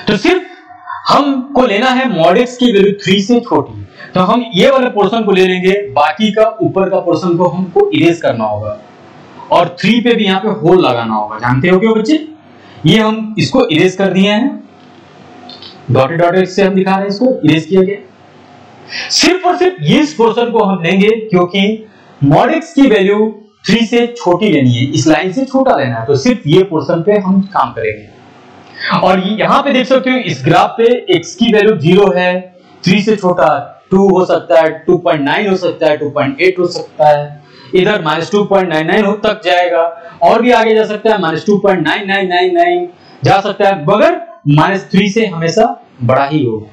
Speaker 1: तो सिर्फ हमको लेना है mod x की वैल्यू 3 से छोटी, तो हम ये वाले पोर्शन को ले लेंगे, बाकी का ऊपर का पोर्शन को हमको इरेज करना होगा और 3 पे भी यहाँ पे होल लगाना होगा। जानते हो क्यों बच्चे, ये हम इसको इरेज कर दिए हैं, डॉटेड डॉटेड से हम दिखा रहे हैं, इसको इरेज किया गया। सिर्फ और सिर्फ इस पोर्शन को हम लेंगे क्योंकि mod x की वैल्यू 3 से छोटी लेनी है, इस लाइन से छोटा लेना है, तो सिर्फ ये पोर्शन पे हम काम करेंगे। और यहां पे देख सकते हो इस ग्राफ पे x की वैल्यू 0 है, 3 से छोटा 2 हो सकता है, 2.9 हो सकता है, 2.8 हो सकता है, इधर -2.99 तक जाएगा और भी आगे जा सकता है, -2.9999 जा सकता है, मगर -3 से हमेशा बड़ा ही होगा,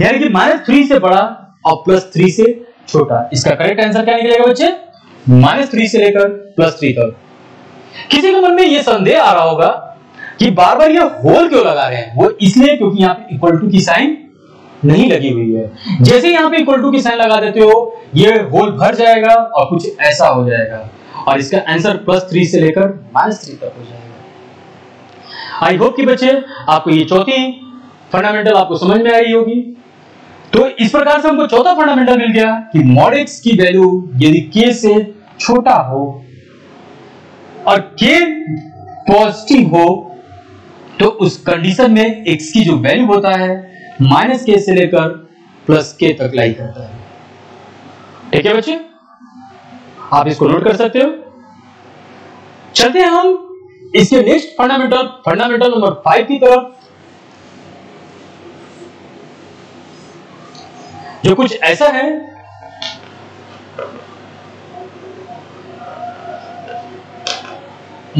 Speaker 1: यानी कि -3 से बड़ा और +3 से छोटा। इसका करेक्ट आंसर क्या निकलेगा बच्चे, -3 से लेकर +3 तक। किसी के मन में यह संदेह आ रहा होगा कि बार बार ये होल क्यों लगा रहे हैं, वो इसलिए क्योंकि यहाँ पे इक्वल टू की साइन नहीं लगी हुई है। जैसे यहाँ पे इक्वल टू की साइन लगा देते हो, ये होल भर जाएगा और कुछ ऐसा हो जाएगा और इसका आंसर +3 से लेकर -3 तक हो जाएगा। आई होप कि बच्चे आपको ये चौथी फंडामेंटल आपको समझ में आई होगी। तो इस प्रकार से हमको चौथा फंडामेंटल मिल गया कि mod x की वैल्यू यदि k से छोटा हो और k पॉजिटिव हो तो उस कंडीशन में x की जो वैल्यू होता है -k से लेकर +k तक लाई करता है। ठीक है बच्चे, आप इसको नोट कर सकते हो। चलते हैं हम इसके नेक्स्ट फंडामेंटल नंबर 5 की तरफ, जो कुछ ऐसा है।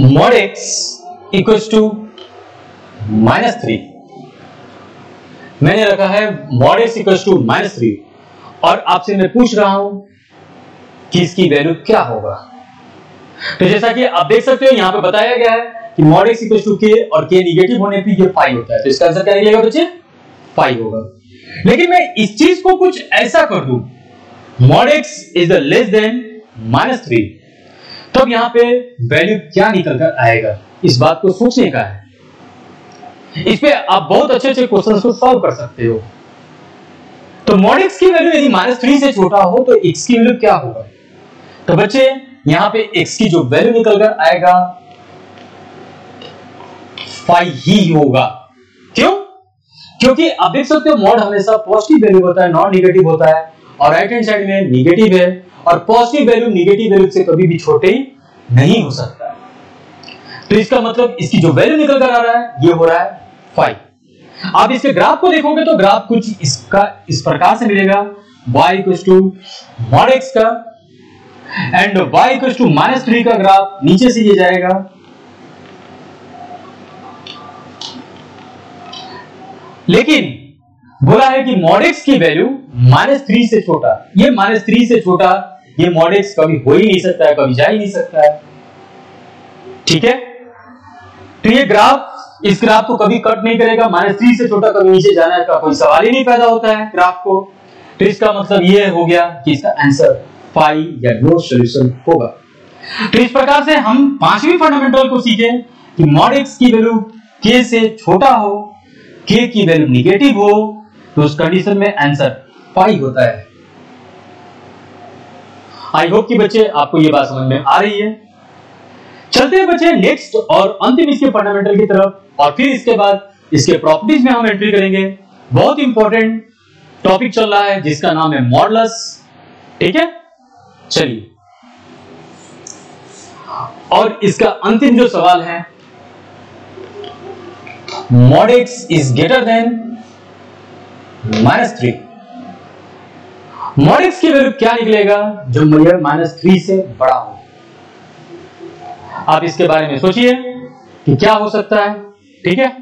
Speaker 1: mod x equals to -3। मैंने रखा है mod x equals to -3 और आपसे मैं पूछ रहा हूं कि इसकी वैल्यू क्या होगा। तो जैसा कि आप देख सकते हो यहां पे बताया गया है कि mod x equals to k और k निगेटिव होने पे ये 5 होता है, तो इसका आंसर क्या निकलेगा बच्चे, 5 होगा। लेकिन मैं इस चीज को कुछ ऐसा कर दूं, mod x is the less than -3, तब यहां पे वैल्यू क्या निकल कर आएगा, इस बात को सोचने का है। इस पे आप बहुत अच्छे अच्छे क्वेश्चंस को सॉल्व कर सकते हो। तो mod x की वैल्यू यदि -3 से छोटा हो तो x की वैल्यू क्या होगा। तो बच्चे यहां पे x की जो वैल्यू निकल कर आएगा 5 ही होगा। क्यों, क्योंकि आप देख सकते हो mod हमेशा पॉजिटिव वैल्यू होता है, नॉन नेगेटिव होता है, और राइट हैंड साइड में नेगेटिव है, और पॉजिटिव वैल्यू नेगेटिव वैल्यू से कभी भी छोटे नहीं हो सकता। तो इसका मतलब इसकी जो वैल्यू निकल कर आ रहा है ये हो रहा है 5। आप इसके ग्राफ को देखोगे तो ग्राफ कुछ इसका इस प्रकार से मिलेगा, y = mod x का एंड y = -3 का ग्राफ नीचे से ये जाएगा, लेकिन बोला है कि mod x की वैल्यू -3 से छोटा, ये -3 से छोटा ये mod x कभी हो ही नहीं सकता है, कभी जा ही नहीं सकता है। ठीक है, तो ये ग्राफ इस ग्राफ को कभी कट नहीं करेगा, -3 से छोटा कभी नीचे जाने का कोई सवाल ही नहीं पैदा होता है ग्राफ को। तो इसका मतलब ये हो गया कि इसका आंसर 5 या नो सॉल्यूशन होगा। तो इस प्रकार से हम पांचवी फंडामेंटल को सीखे कि mod x की वैल्यू k से छोटा हो, k की वैल्यू निगेटिव हो, तो उस कंडीशन में आंसर 5 होता है। आई होप कि बच्चे आपको ये बात समझ में आ रही है। चलते हैं बच्चे नेक्स्ट और अंतिम इसके फंडामेंटल की तरफ, और फिर इसके बाद इसके प्रॉपर्टीज में हम एंट्री करेंगे। बहुत इंपॉर्टेंट टॉपिक चल रहा है जिसका नाम है मॉडुलस। ठीक है, चलिए, और इसका अंतिम जो सवाल है, mod x is greater than -3। mod x की वैल्यू क्या निकलेगा जो -3 से बड़ा हो? आप इसके बारे में सोचिए कि क्या हो सकता है। ठीक है,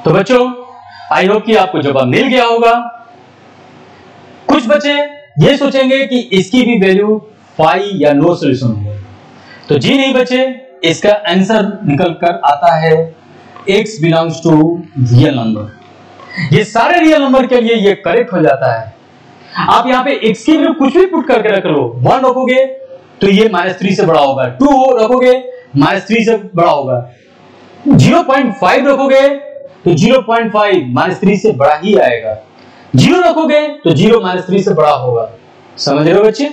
Speaker 1: तो बच्चों आई होप कि आपको जवाब मिल गया होगा। कुछ बच्चे ये सोचेंगे कि इसकी भी वैल्यू 5 या नो सॉल्यूशन होगा, तो जी नहीं बच्चे, इसका आंसर निकल कर आता है x belongs to real number. ये सारे रियल नंबर के लिए ये करेक्ट हो जाता है। आप यहाँ पे x की वैल्यू कुछ भी पुट करके रख लो, 1 रखोगे तो ये -3 से बड़ा होगा, 2 रखोगे -3 से बड़ा होगा, 0.5 रखोगे तो 0.5 -3 से बड़ा ही आएगा, 0 रखोगे तो 0 -3 से बड़ा होगा। समझ रहे हो बच्चे?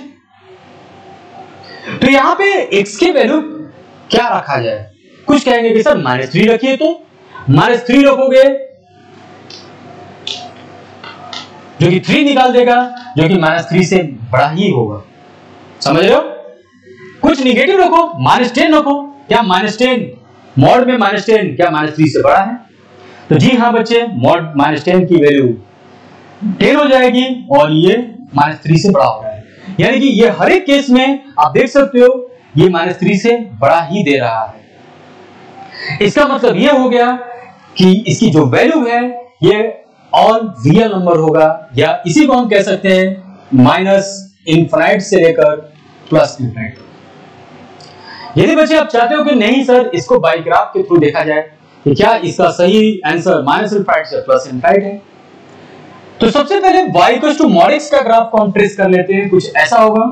Speaker 1: तो यहां पे x की वैल्यू क्या रखा जाए? कुछ कहेंगे कि सर -3 रखिए, तो -3 रखोगे जो कि 3 निकाल देगा, जो कि -3 से बड़ा ही होगा। समझ रहे हो? कुछ निगेटिव रखो, -10 रखो, क्या -10 मॉड में -10 क्या -3 से बड़ा है? तो जी हाँ बच्चे, मॉड -10 की वैल्यू 10 हो जाएगी और ये -3 से बड़ा हो रहा है, यानी कि ये हर एक केस में आप देख सकते हो ये -3 से बड़ा ही दे रहा है। इसका मतलब ये हो गया कि इसकी जो वैल्यू है ये ऑल रियल नंबर होगा, या इसी को हम कह सकते हैं -इनफिनिट से लेकर +इनफिनिट। यदि बच्चे आप चाहते हो कि नहीं सर इसको बाई ग्राफ के थ्रू देखा जाए कि क्या इसका सही आंसर -इनफिनिट से +इनफिनिट है, तो सबसे पहले y mod x का ग्राफ को हम ट्रेस कर लेते हैं। कुछ ऐसा होगा,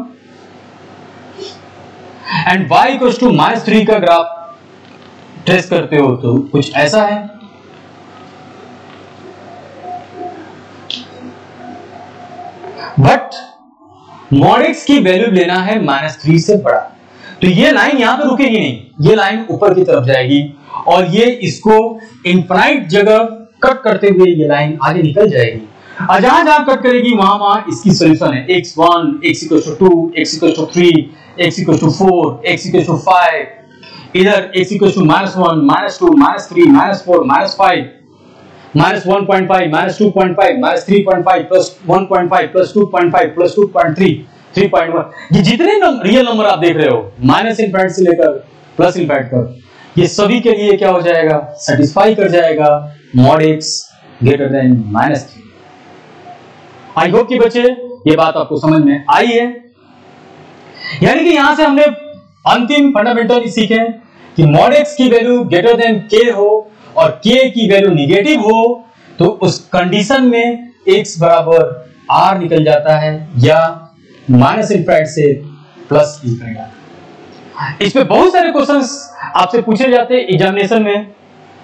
Speaker 1: एंड y -3 का ग्राफ ट्रेस करते हो तो कुछ ऐसा है। बट mod x की वैल्यू लेना है -3 से बड़ा, तो ये लाइन यहां पे रुकेगी नहीं, ये लाइन ऊपर की तरफ जाएगी और ये इसको इनफिनिट जगह कट करते हुए ये लाइन आगे निकल जाएगी, और जहां जहां कट करेगी वहां वहां इसकी सॉल्यूशन है x1, x=2, x=3, x=4, x=5, इधर x=-1, -2, -3, -4, -5, -1.5, -2.5, -3.5, +1.5, +2.5, +2.3, 3.1, ये जितने रियल नंबर आप देख रहे हो -इनफिनिट से लेकर +इनफिनिट तक, ये सभी के लिए क्या हो जाएगा, सेटिस्फाई कर जाएगा mod x greater than -3। I hope कि बच्चे ये बात आपको समझ में आई है। यानी कि यहां से हमने अंतिम फंडामेंटल सीखे कि mod x की वैल्यू ग्रेटर देन k हो और k की वैल्यू निगेटिव हो तो उस कंडीशन में x बराबर r निकल जाता है, या -इनफिनिट से +इनफिनिट। इस पे बहुत सारे क्वेश्चंस आपसे पूछे जाते हैं एग्जामिनेशन में,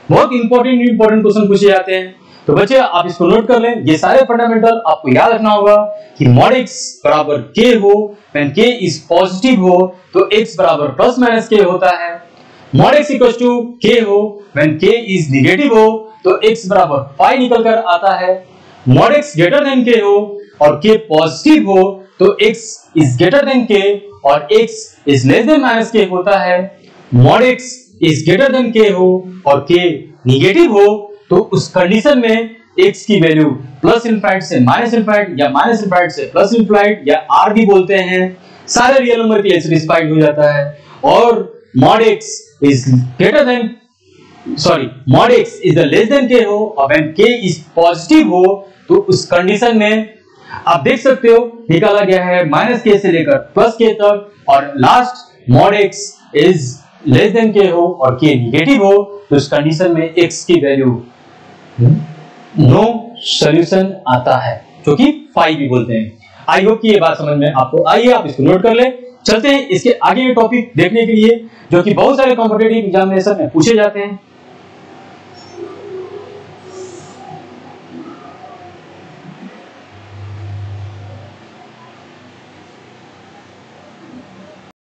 Speaker 1: बहुत इंपॉर्टेंट क्वेश्चन पूछे जाते हैं। तो बच्चे आप इसको नोट कर लें, ये सारे फंडामेंटल आपको याद रखना होगा कि mod x बराबर k हो, when k इज पॉजिटिव हो तो x बराबर +-k होता है। mod x equal to k हो, when k इज निगेटिव हो तो x बराबर 5 निकल कर आता है। mod x greater than k हो और k पॉजिटिव हो तो x is greater than k और x is less than -k होता है। mod x is greater than k हो और k निगेटिव हो तो उस कंडीशन में x की वैल्यू +इनफिनिट से -इनफिनिट या -इनफिनिट से +इनफिनिट या r भी बोलते हैं, सारे रियल नंबर के लिए सेटिस्फाइड हो जाता है। और mod x is greater than mod x is less than k हो और when k इज पॉजिटिव हो तो उस कंडीशन में आप देख सकते हो निकाला गया है -k से लेकर +k तक, और last mod x is less than k हो और k निगेटिव हो तो इस कंडीशन में x की वैल्यू नो सॉल्यूशन आता है, जो कि 5 भी बोलते हैं। आई होप कि ये बात समझ में आपको आई है, आप इसको नोट कर ले। चलते हैं इसके आगे के टॉपिक देखने के लिए जो कि बहुत सारे कॉम्पिटिटिव एग्जामिनेशन में पूछे जाते हैं।